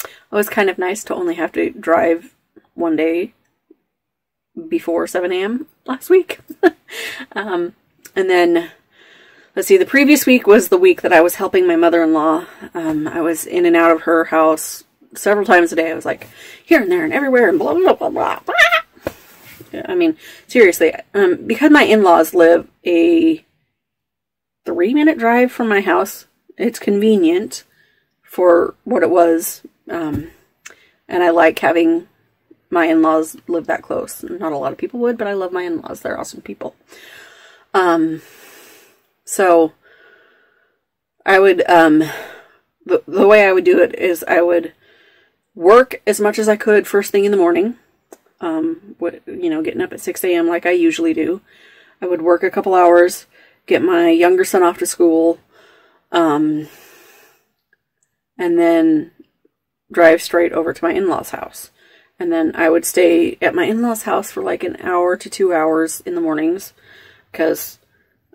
it was kind of nice to only have to drive one day before 7 a.m. last week. And then, let's see, the previous week was the week that I was helping my mother-in-law. I was in and out of her house several times a day. I was like here and there and everywhere and blah, blah, blah, blah, blah. I mean, seriously, because my in-laws live a 3-minute drive from my house, it's convenient for what it was, and I like having my in-laws live that close. Not a lot of people would, but I love my in-laws. They're awesome people. So, I would, the way I would do it is I would work as much as I could first thing in the morning. Getting up at 6 a.m. like I usually do. I would work a couple hours, get my younger son off to school, and then drive straight over to my in-laws' house. And then I would stay at my in-laws' house for like an hour to 2 hours in the mornings, because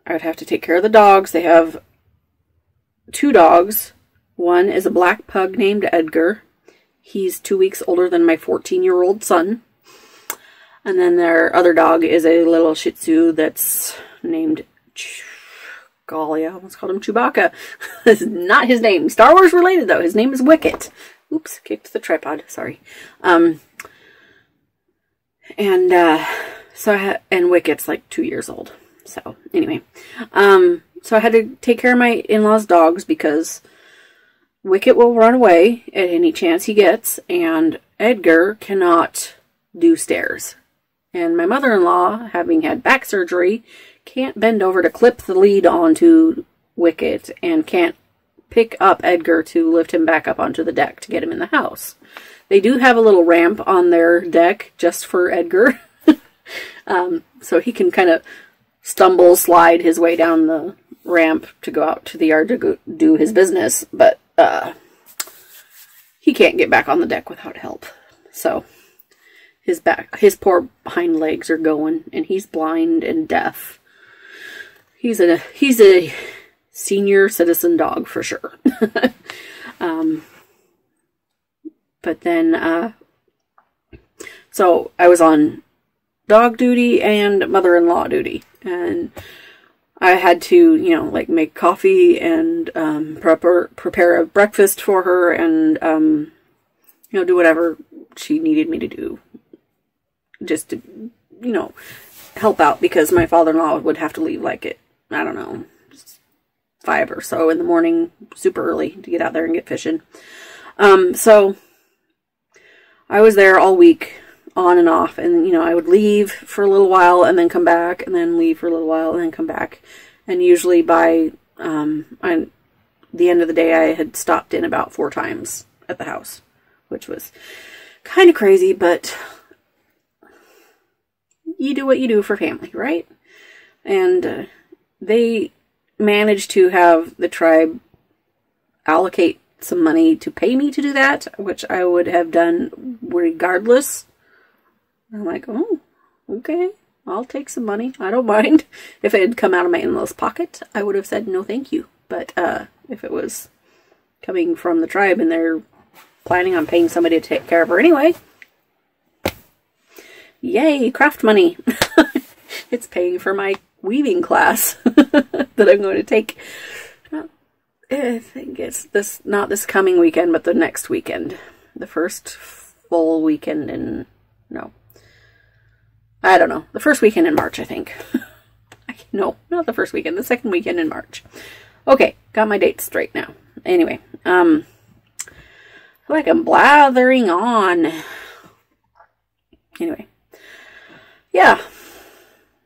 I would have to take care of the dogs. They have 2 dogs. One is a black pug named Edgar. He's 2 weeks older than my 14-year-old son. And then their other dog is a little Shih Tzu that's named, golly, I almost called him Chewbacca. This is not his name. Star Wars related, though. His name is Wicket. Oops, kicked the tripod. Sorry. And Wicket's like 2 years old. So, anyway. So I had to take care of my in-laws' dogs because Wicket will run away at any chance he gets, and Edgar cannot do stairs. And my mother-in-law, having had back surgery, can't bend over to clip the lead onto Wicket and can't pick up Edgar to lift him back up onto the deck to get him in the house. They do have a little ramp on their deck just for Edgar. So he can kind of slide his way down the ramp to go out to the yard to go do his business. But he can't get back on the deck without help. So his poor hind legs are going, and he's blind and deaf. He's a senior citizen dog for sure. But then, so I was on dog duty and mother-in-law duty, and I had to, make coffee and prepare a breakfast for her, and do whatever she needed me to do, just to, help out, because my father-in-law would have to leave like at, 5 or so in the morning, super early, to get out there and get fishing. So I was there all week, on and off, and I would leave for a little while and then come back, and then leave for a little while and then come back. And usually by the end of the day, I had stopped in about 4 times at the house, which was kind of crazy, but you do what you do for family, right? And they managed to have the tribe allocate some money to pay me to do that, which I would have done regardless. I'm like, oh, okay, I'll take some money. I don't mind. If it had come out of my in-law's pocket, I would have said no thank you. But if it was coming from the tribe and they're planning on paying somebody to take care of her anyway, yay, craft money. It's paying for my weaving class that I'm going to take. I think it's not this coming weekend, but the next weekend. The first full weekend in, no. I don't know. The first weekend in March, I think. No, not the first weekend. The second weekend in March. Okay, got my dates straight now. Anyway, I feel like I'm blathering on. Anyway. Yeah.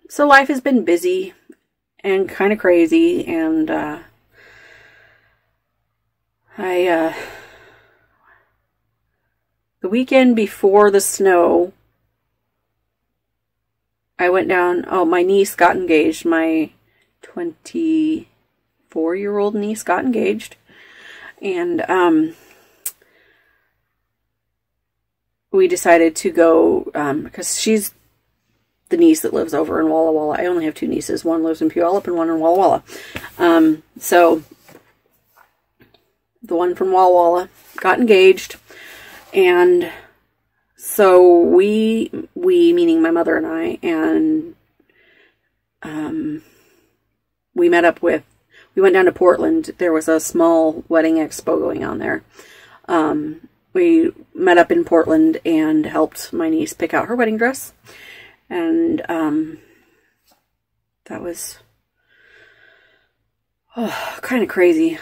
So life has been busy and kind of crazy, and the weekend before the snow, I went down, my niece got engaged. My 24-year-old niece got engaged. And we decided to go, because she's the niece that lives over in Walla Walla. I only have two nieces. One lives in Puyallup and one in Walla Walla. So the one from Walla Walla got engaged. And so we meaning my mother and I, and we met up with, we went down to Portland. There was a small wedding expo going on there. We met up in Portland and helped my niece pick out her wedding dress. And that was kind of crazy.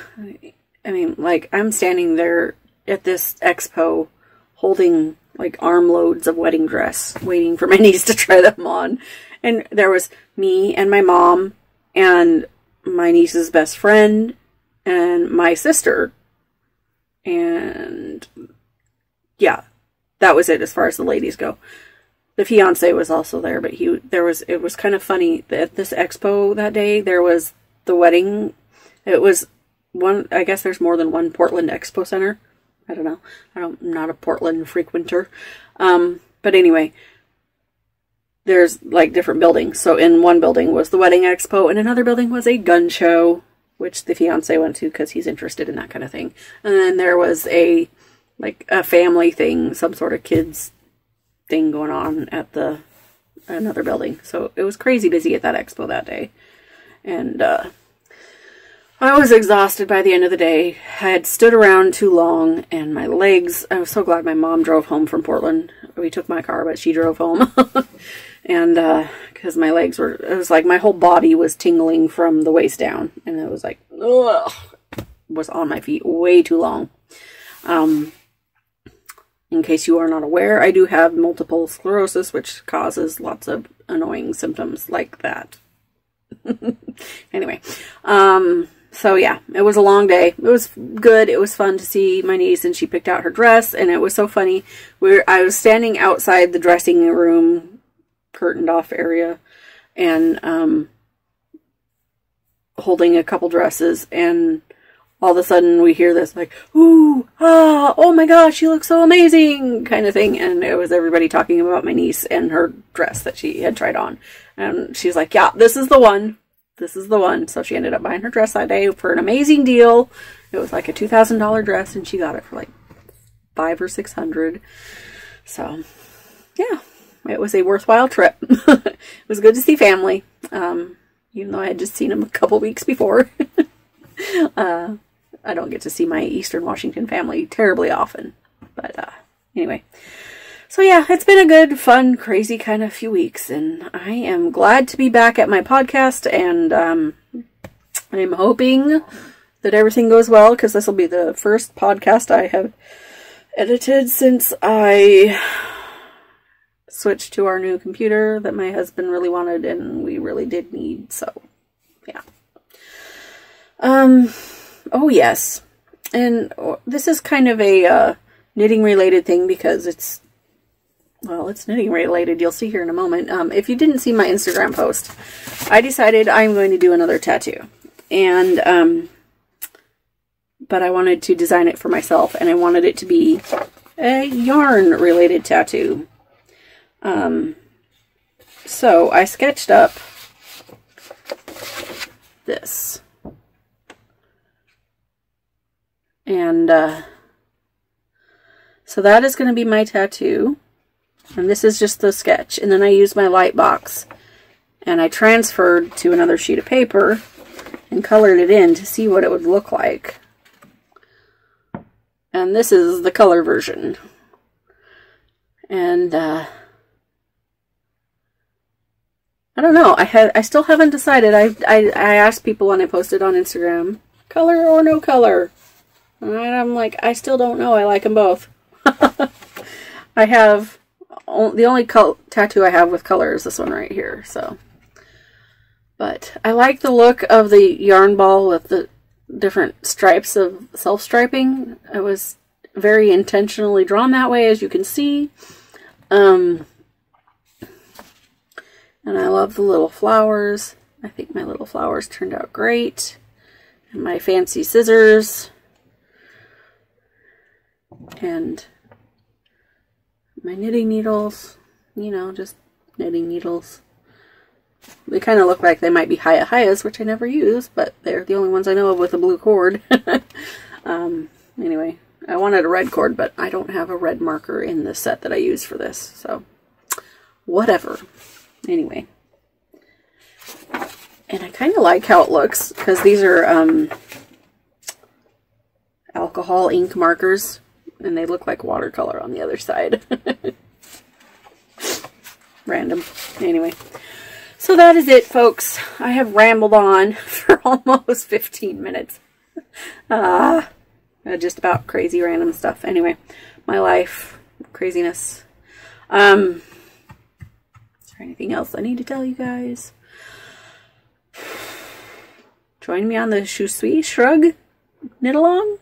I mean, like, I'm standing there at this expo holding like armloads of wedding dress, waiting for my niece to try them on. And there was me and my mom and my niece's best friend and my sister. And yeah, that was it as far as the ladies go. The fiance was also there, but it was kind of funny that at this expo that day, there was the wedding. It was one, I guess there's more than one Portland Expo Center. I don't know. I'm not a Portland frequenter. But anyway, there's like different buildings. So in one building was the wedding expo, and another building was a gun show, which the fiance went to because he's interested in that kind of thing. And then there was a family thing, some sort of kids thing going on at another building. So it was crazy busy at that expo that day. And I was exhausted by the end of the day. I had stood around too long, and my legs, I was so glad my mom drove home from Portland. We took my car, but she drove home. And because my legs were, it was like my whole body was tingling from the waist down. And it was like, ugh, was on my feet way too long. In case you are not aware, I do have multiple sclerosis, which causes lots of annoying symptoms like that. Anyway, so yeah, it was a long day. It was good. It was fun to see my niece, and she picked out her dress, and it was so funny. I was standing outside the dressing room, curtained off area, and holding a couple dresses, and all of a sudden we hear this like, ooh, ah, oh my gosh, you look so amazing, kind of thing. And it was everybody talking about my niece and her dress that she had tried on. And she's like, yeah, this is the one. This is the one. So she ended up buying her dress that day for an amazing deal. It was like a $2,000 dress, and she got it for like $500 or $600. So yeah, it was a worthwhile trip. It was good to see family. Even though I had just seen them a couple weeks before. I don't get to see my Eastern Washington family terribly often. But anyway. So yeah, it's been a good, fun, crazy kind of few weeks. And I am glad to be back at my podcast. And I'm hoping that everything goes well, because this will be the first podcast I have edited since I switched to our new computer that my husband really wanted and we really did need. So yeah. Oh yes, and this is kind of a knitting related thing, because it's knitting related. You'll see here in a moment. If you didn't see my Instagram post, I decided I'm going to do another tattoo, and but I wanted to design it for myself, and I wanted it to be a yarn related tattoo. So I sketched up this. And so that is going to be my tattoo. And this is just the sketch. And then I used my light box. And I transferred to another sheet of paper and colored it in to see what it would look like. And this is the color version. And I don't know. I still haven't decided. I asked people when I posted on Instagram, color or no color. And I'm like, I still don't know. I like them both. I have, the only tattoo I have with color is this one right here. So, but I like the look of the yarn ball with the different stripes of self-striping. It was very intentionally drawn that way, as you can see. And I love the little flowers. I think my little flowers turned out great. And my fancy scissors. And my knitting needles. You know, just knitting needles. They kind of look like they might be Hiya-Hiyas, which I never use, but they're the only ones I know of with a blue cord. Anyway, I wanted a red cord, but I don't have a red marker in the set that I use for this, so whatever. Anyway. And I kind of like how it looks, because these are alcohol ink markers, and they look like watercolor on the other side. Random. Anyway. So that is it, folks. I have rambled on for almost 15 minutes. Just about crazy random stuff. Anyway, my life, craziness. Is there anything else I need to tell you guys? Join me on the Je Suis Shrug knit along.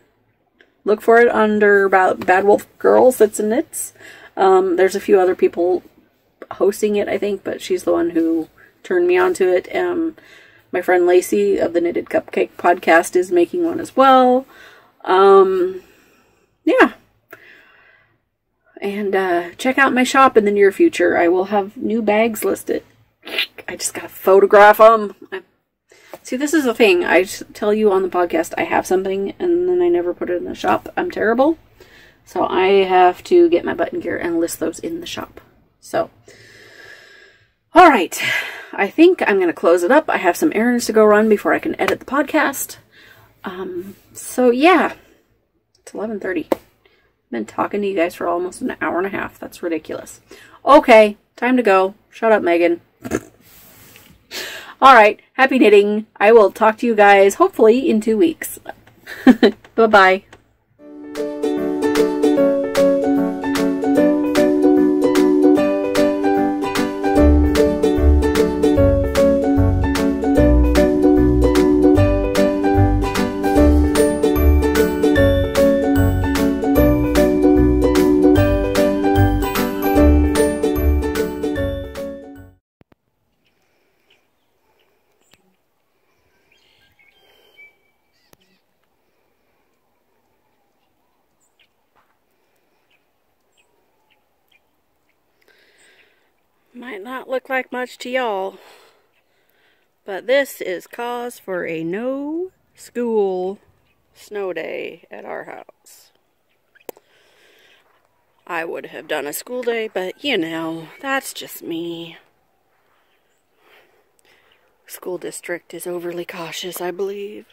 Look for it under Bad Wolf Girl Sits and Knits. There's a few other people hosting it, I think, but she's the one who turned me onto it. My friend Lacey of the Knitted Cupcake podcast is making one as well. Yeah. And check out my shop in the near future. I will have new bags listed. I just gotta photograph them. See, this is the thing. I tell you on the podcast I have something and then I never put it in the shop. I'm terrible. So I have to get my butt in gear and list those in the shop. So, alright. I think I'm going to close it up. I have some errands to go run before I can edit the podcast. So yeah. It's 11:30. I've been talking to you guys for almost an hour and a half. That's ridiculous. Okay, time to go. Shut up, Megan. Alright, happy knitting. I will talk to you guys hopefully in 2 weeks. Bye-bye. Might not look like much to y'all, but this is cause for a no school snow day at our house. I would have done a school day, but you know, that's just me. School district is overly cautious, I believe.